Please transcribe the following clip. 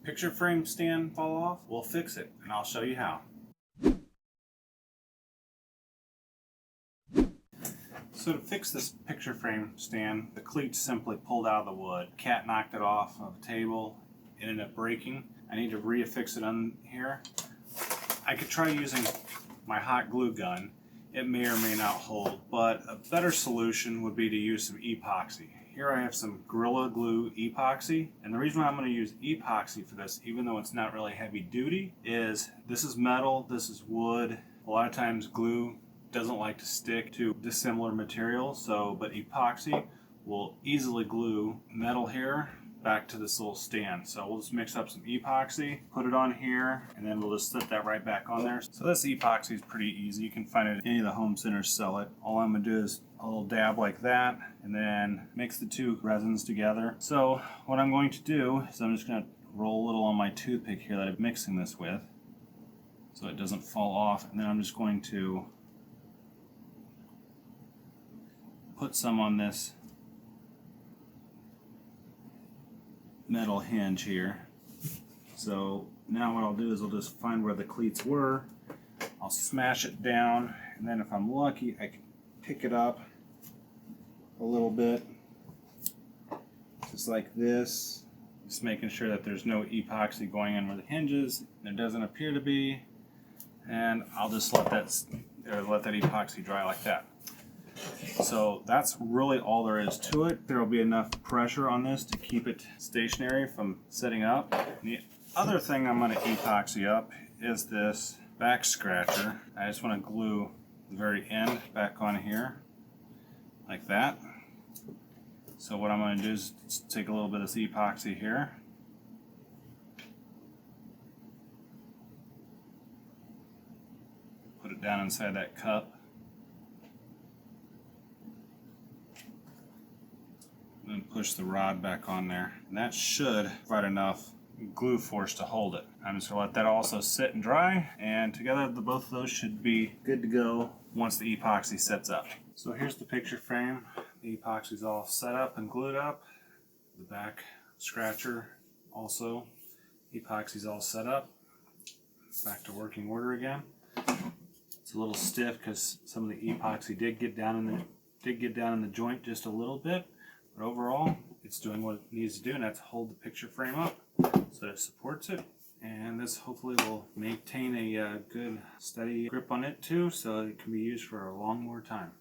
picture frame stand fall off, we'll fix it, and I'll show you how. So to fix this picture frame stand, the cleats simply pulled out of the wood. Cat knocked it off of a table, it ended up breaking. I need to reaffix it on here. I could try using my hot glue gun. It may or may not hold, but a better solution would be to use some epoxy. Here I have some Gorilla Glue epoxy, and the reason why I'm going to use epoxy for this, even though it's not really heavy duty, is this is metal, this is wood. A lot of times glue doesn't like to stick to dissimilar materials, but epoxy will easily glue metal here back to this little stand. So we'll just mix up some epoxy, put it on here, and then we'll just set that right back on there. So this epoxy is pretty easy. You can find it at any of the home centers sell it. All I'm gonna do is a little dab like that, and then mix the two resins together. So what I'm going to do is I'm just gonna roll a little on my toothpick here that I'm mixing this with, so it doesn't fall off, and then I'm just going to put some on this metal hinge here. So now what I'll do is I'll just find where the cleats were, I'll smash it down, and then if I'm lucky I can pick it up a little bit, just like this, just making sure that there's no epoxy going in where the hinges. There doesn't appear to be, and I'll just let that epoxy dry like that. So that's really all there is to it. There will be enough pressure on this to keep it stationary from setting up. The other thing I'm going to epoxy up is this back scratcher. I just want to glue the very end back on here like that. So what I'm going to do is take a little bit of this epoxy here, put it down inside that cup, and push the rod back on there. And that should provide enough glue force to hold it. I'm just going to let that also sit and dry, and together both of those should be good to go once the epoxy sets up. So here's the picture frame. The epoxy's all set up and glued up. The back scratcher also. Epoxy's all set up. Back to working order again. It's a little stiff because some of the epoxy did get down in the joint just a little bit. But overall, it's doing what it needs to do, and that's hold the picture frame up so that it supports it. And this hopefully will maintain a good steady grip on it too, so it can be used for a long more time.